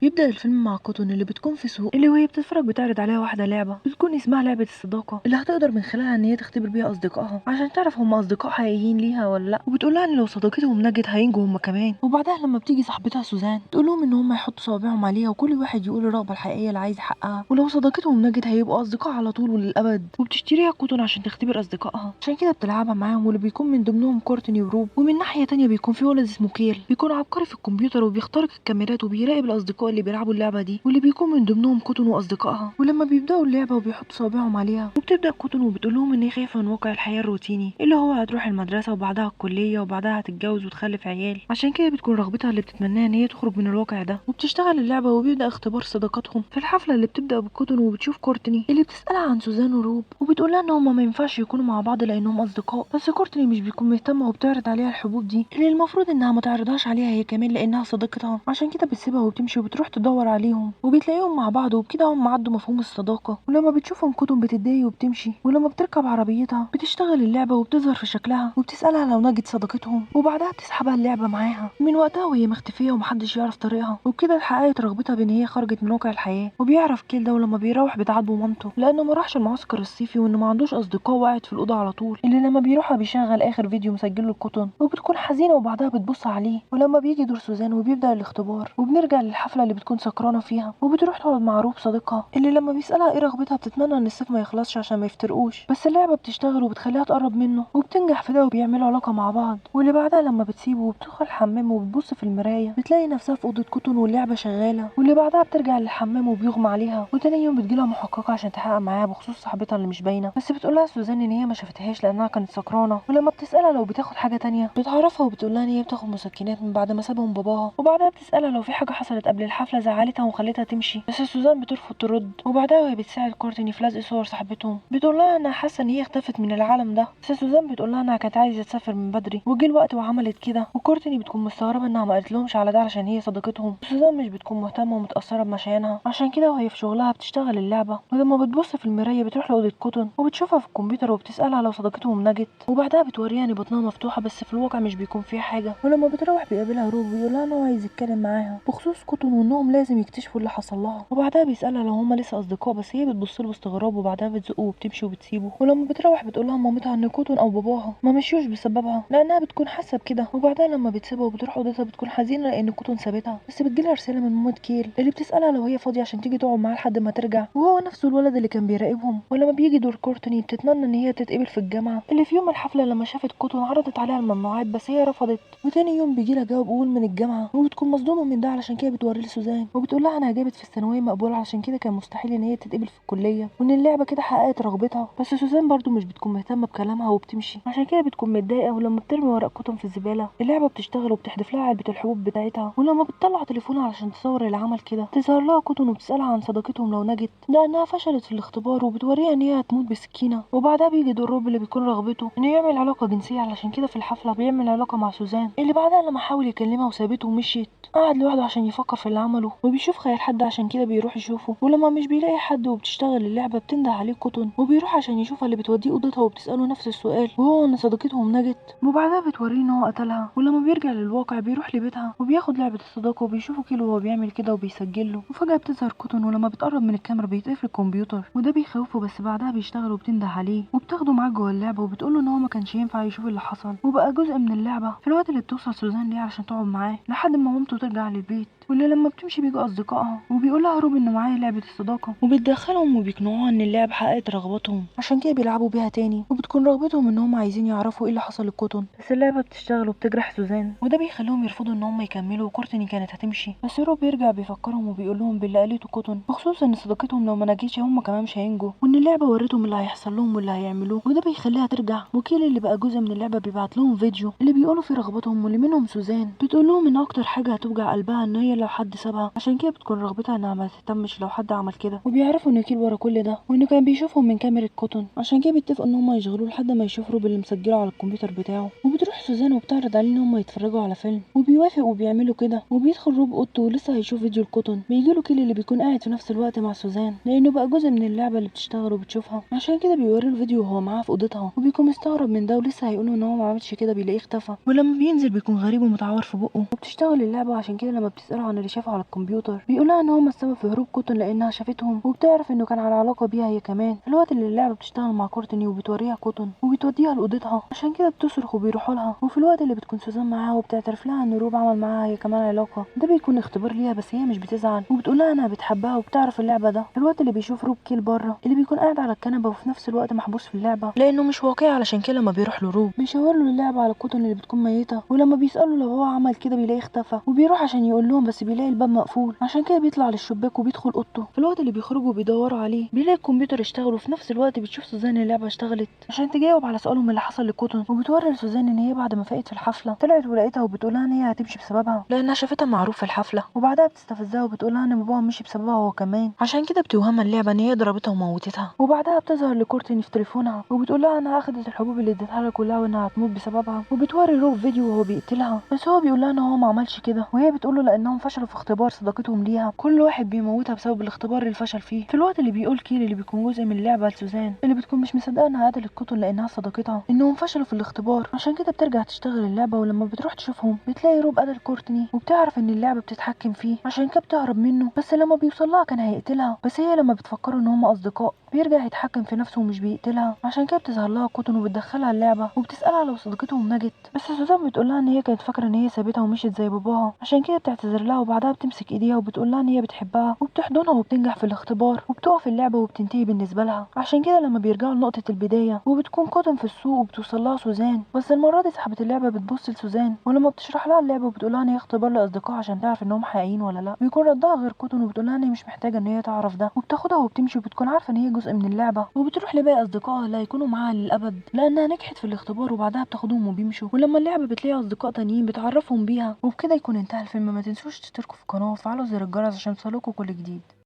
بيبدأ الفيلم مع كوتون اللي بتكون في سوق اللي وهي بتتفرج بتعرض عليها واحدة لعبة بتكون اسمها لعبة الصداقة اللي هتقدر من خلالها ان هي تختبر بيها اصدقائها عشان تعرف هم اصدقاء حقيقيين ليها ولا لا، وبتقول لها ان لو صداقتهم نجت هينجوا هم كمان. وبعدها لما بتيجي صاحبتها سوزان تقول لهم ان هم يحطوا صوابعهم عليها وكل واحد يقول الرغبة الحقيقية اللي عايز يحققها، ولو صداقتهم نجت هيبقوا اصدقاء على طول وللابد. وبتشتريها كوتون عشان تختبر اصدقائها، عشان كده بتلعبها معاهم واللي بيكون من ضمنهم كورتني وروب. ومن ناحية تانية بيكون في ولد اسمه كيل بيكون عبقري في الكمبيوتر وبيخترق الكاميرات وبيراقب الاصدقاء اللي بيلعبوا اللعبة دي واللي بيكون من ضمنهم كوتون واصدقائها. ولما بيبداوا اللعبه وبيحطوا صوابعهم عليها وبتبدا كوتون وبتقول لهم ان هي خايفه من واقع الحياه الروتيني اللي هو هتروح المدرسه وبعدها الكليه وبعدها هتتجوز وتخلف عيال، عشان كده بتكون رغبتها اللي بتتمناها ان هي تخرج من الواقع ده. وبتشتغل اللعبه وبيبدا اختبار صداقتهم في الحفله اللي بتبدا بكوتون وبتشوف كورتني اللي بتسالها عن سوزان وروب وبتقول لها ان هما ما ينفعش يكونوا مع بعض لانهم اصدقاء. بس كورتني مش بيكون مهتمه وبتعرض عليها الحبوب دي اللي المفروض انها ما تعرضهاش عليها هي كمان لانها صديقتها، عشان كده بتسيبها وبتمشي وبتروح تدور عليهم وبتلاقيهم مع بعض. وبكده هم عدوا مفهوم الصداقة. ولما بتشوفهم كتب بتتضايق وبتمشي، ولما بتركب عربيتها بتشتغل اللعبة وبتظهر في شكلها وبتسألها لو نجت صداقتهم، وبعدها بتسحبها اللعبة معاها. من وقتها وهي مختفية ومحدش يعرف طريقها، وبكده حققت رغبتها بان هي خرجت من واقع الحياة. وبيعرف كيل ده ولما بيروح بتعاتبه مامته لانه ما راحش المعسكر الصيفي وانه ما عندوش اصدقاء وقاعد في الأوضة على طول، اللي لما بيروحها بيشغل اخر فيديو مسجله الكتن وبتكون حزينة وبعدها بتبص عليه. ولما بيجي دور سوزان وبيبدأ الاختبار وبنرجع للحفلة اللي بتكون سكرانة فيها وبتروح تقعد مع روب صديقها اللي لما بيسألها ايه رغبتها بتتمنى ان الصيف ما يخلصش عشان ما يفترقوش. بس اللعبة بتشتغل وبتخليها تقرب منه وبتنجح في ده وبيعملوا علاقة مع بعض. واللي بعدها لما بتسيبه وبتدخل الحمام وبتبص في المراية بتلاقي نفسها في أوضة كوتون واللعبة شغالة. واللي بعدها بترجع للحمام وبيغمى عليها. وتاني يوم بتجيلها محققة عشان تحقق معاها بخصوص صاحبتها اللي مش باينة، بس بتقولها سوزان ان هي ما شافتهاش لانها كانت سكرانة. ولما بتسألها لو بتاخد حاجة تانية بتعرفها وبتقولها ان هي بتاخد مسكنات من بعد ما سابهم باباها. وبعدها بتسألها لو في حاجة حصلت قبل الحفلة زعلتها وخلتها تمشي، بس سوزان بترفض ترد. وبعدها وهي بتساعد كورتني في لزق صور صاحبتهم بتقول لها انها حاسه ان هي اختفت من العالم ده، بس سوزان بتقول لها انها كانت عايزه تسافر من بدري وجه الوقت وعملت كده. وكورتني بتكون مستغربه انها ما قالتلهمش على ده عشان هي صديقتهم. سوزان مش بتكون مهتمه ومتاثره بمشيانها، عشان كده وهي في شغلها بتشتغل اللعبه. ولما بتبص في المرايه بتروح لاوضه كوتن وبتشوفها في الكمبيوتر وبتسالها لو صديقتهم نجت. وبعدها بتوريها ان بطنها مفتوحه بس في الواقع مش بيكون فيها حاجه. ولما بتروح بيقابلها روب ويقول لها انه عايز يتكلم معاها بخصوص كوتن وانهم لازم يكتشفوا اللي حصل لها. وبعدها بيسالها لو هما لسه اصدقاء، بس هي بتبص له باستغراب وبعدها بتزقه وبتمشي وبتسيبه. ولما بتروح بتقول لها مامتها ان كوتون او باباها ما مشيوش بسببها لانها بتكون حاسه بكده. وبعدها لما بتسيبها وبتروح اوضتها بتكون حزينه لان كوتون سابتها، بس بتجيلها رساله من مامة كيل اللي بتسالها لو هي فاضيه عشان تيجي تقعد معاها لحد ما ترجع، وهو نفسه الولد اللي كان بيراقبهم. ولما بيجي دور كورتني بتتمنى ان هي تتقبل في الجامعه اللي في يوم الحفله لما شافت كوتون عرضت عليها الممنوعات بس هي رفضت. وتاني يوم بيجيلها جواب قبول من الجامعه وبتكون مصدومه من ده، علشان كده بتوريه لسوزان وبتقول لها انا جابت في الثانويه مقبوله عشان كده كان مستحيل ان هي تتقبل في الكليه وان اللعبه كده حققت رغبتها. بس سوزان برضو مش بتكون مهتمه بكلامها وبتمشي، عشان كده بتكون متضايقه. ولما بترمي ورق كتب في الزباله اللعبه بتشتغل وبتحدف لها علبه الحبوب بتاعتها. ولما بتطلع تليفونها علشان تصور اللي عمل كده تظهر لها كتب وبتسالها عن صداقتهم لو نجت لانها فشلت في الاختبار وبتوريها ان هي هتموت بسكينه. وبعدها بيجي دور روب اللي بيكون رغبته انه يعمل علاقه جنسيه، علشان كده في الحفله بيعمل علاقه مع سوزان اللي بعدها لما حاول يكلمها وسابته ومشيت قعد لوحده عشان يفكر في اللي عمله وبيشوف خيال حد عشان كده بيروح يشوفه. ولما مش بيلاقي حد وبتشتغل اللعبه بتنده عليه كوتون وبيروح عشان يشوفها اللي بتوديه اوضتها وبتساله نفس السؤال وهو ان صديقتهم نجت. وبعدها بتوريه ان هو قتلها. ولما بيرجع للواقع بيروح لبيتها وبياخد لعبه الصداقه وبيشوفه كيلو وهو بيعمل كده وبيسجله. وفجاه بتظهر كوتون ولما بتقرب من الكاميرا بيتقفل الكمبيوتر وده بيخوفه، بس بعدها بيشتغل وبتنده عليه وبتاخده معاه جوه اللعبه وبتقوله ان هو ما كانش ينفع يشوف اللي حصل وبقى جزء من اللعبه في الوقت اللي بتوصل سوزان ليه علشان تقعد معاه لحد ما مامته ترجع للبيت. واللي لما بتمشي بيجوا اصدقائها وبيقول لها روب ان معايا لعبه الصداقه وبتدخلهم وبيقنعوها ان اللعبه حققت رغبتهم عشان كده بيلعبوا بيها تاني. وبتكون رغبتهم ان هم عايزين يعرفوا ايه اللي حصل للكوتون، بس اللعبه بتشتغل وبتجرح سوزان وده بيخليهم يرفضوا ان هم يكملوا. وكورتني كانت هتمشي بس روب بيرجع بيفكرهم وبيقول لهم باللي قالته كوتون بخصوص ان صداقتهم لو ما نجيتش هم كمان مش هينجوا وان اللعبه وريتهم اللي هيحصل لهم واللي هيعملوه وده بيخليها ترجع. وكيل اللي بقى جزء من اللعبه بيبعت لهم فيديو اللي بيقولوا فيه رغبتهم واللي منهم سوزان بتقول لهم ان اكتر حاجه هتوجع قلبها ان هي لو حد سابها، عشان كده بتكون رغبتها انها ما تهتمش لو حد عمل كده. وبيعرفوا ان كيل ورا كل ده وانه كان بيشوفهم من كاميرا كوتون، عشان كده بيتفقوا ان هم يشغلوه لحد ما يشوف روب اللي مسجله على الكمبيوتر بتاعه. وبتروح سوزان وبتعرض عليه ان هم يتفرجوا على فيلم وبيوافق وبيعملوا كده. وبيدخل روب اوضته ولسه هيشوف فيديو الكوتون بيجيله كيل اللي بيكون قاعد في نفس الوقت مع سوزان لانه بقى جزء من اللعبه اللي بتشتغل وبتشوفها، عشان كده بيوريه الفيديو وهو معاها في اوضتها وبيكون مستغرب من ده ولسه هيقوله ان هو ما عملش كده بيلاقيه اختفى. ولما بينزل بيكون غريب ومتعور في بقه. وبتشتغل اللعبه، عشان كده لما بتساله عن اللي شافه على الكمبيوتر. بيقولها ان هما السبب في هروب كوتون لانها شافتهم، وبتعرف انه كان على علاقه بيها هي كمان في الوقت اللي اللعبه بتشتغل مع كورتني وبتوريها كوتون وبتوديها لاوضتها. عشان كده بتصرخ وبيروحوا لها، وفي الوقت اللي بتكون سوزان معاها وبتعترف لها ان روب عمل معاها هي كمان علاقه، ده بيكون اختبار ليها، بس هي مش بتزعل وبتقول لها انها بتحبها وبتعرف اللعبه ده. في الوقت اللي بيشوف روب كيل بره اللي بيكون قاعد على الكنبه وفي نفس الوقت محبوس في اللعبه لانه مش واقعي، علشان كده لما بيروح لروب بيشاور له اللعبه على كوتون اللي بتكون ميته، ولما بيساله لو هو عمل كده بيلاقيه اختفى، وبيروح عشان يقول لهم بس بيلاقي الباب مقفول. عشان كده بيطلع للشباك وبيدخل اوضته. في الوقت اللي بيخرجوا بيدوروا عليه بيلاقي الكمبيوتر اشتغل، وفي نفس الوقت بتشوف سوزان اللعبه اشتغلت عشان تجاوب على سؤالهم اللي حصل لكوتون، وبتوري لسوزان ان هي بعد ما فاقت في الحفله طلعت ولقيتها وبتقولها ان هي هتمشي بسببها لانها شافتها معروف في الحفله، وبعدها بتستفزها وبتقولها ان باباها مشي بسببها هو كمان. عشان كده بتوهمها اللعبه ان هي ضربتها وموتتها، وبعدها بتظهر لكورتني في تليفونها وبتقولها انها اخدت الحبوب اللي اديتها لها كلها وانها هتموت بسببها، وبتوري روب فيديو وهو بيقتلها، بس هو بيقولها ان هو ما عملش كده، وهي بتقوله لانهم فشلوا في اختبار صداقتهم ليها، كل واحد بيموتها بسبب الاختبار اللي فشل فيه. في الوقت اللي بيقول كيل اللي بيكون جزء من اللعبه لسوزان اللي بتكون مش مصدقه انها قتلت كوتون لانها صداقتها انهم فشلوا في الاختبار، عشان كده بترجع تشتغل اللعبه، ولما بتروح تشوفهم بتلاقي روب قتل كورتني، وبتعرف ان اللعبه بتتحكم فيه عشان كده بتهرب منه، بس لما بيوصل لها كان هيقتلها، بس هي لما بتفكروا ان هم اصدقاء بيرجع يتحكم في نفسه ومش بيقتلها. عشان كده بتظهر لها كوتون وبتدخلها اللعبه وبتسالها لو صديقتهم نجت، بس سوزان بتقولها ان هي كانت فاكره ان هي سابتها ومشيت زي باباها، عشان كده بتعتذر لها، وبعدها بتمسك ايديها وبتقولها ان هي بتحبها وبتحضنها وبتنجح في الاختبار وبتقف اللعبه وبتنتهي بالنسبه لها. عشان كده لما بيرجعوا لنقطه البدايه وبتكون كوتون في السوق وبتوصل لها سوزان، بس المره دي صاحبه اللعبه بتبص لسوزان ولما بتشرح لها اللعبه وبتقولها ان هي اختبار لاصدقائها عشان تعرف انهم حقيقيين ولا لا، بيكون ردها غير كوتون وبتقولها ان هي مش محتاجه ان هي تعرف ده، وبتاخدها وبتمشي وبتكون عارفه ان هي جزء من اللعبه، وبتروح لباقي اصدقائها اللي هيكونوا معاها للابد لانها نجحت في الاختبار، وبعدها بتاخدهم وبيمشوا، ولما اللعبه بتلاقي اصدقاء تانيين بتعرفهم بيها، وبكده يكون انتهى الفيلم. ما تنسوش تشتركوا في القناه وتفعلوا زر الجرس عشان يوصلكوا كل جديد.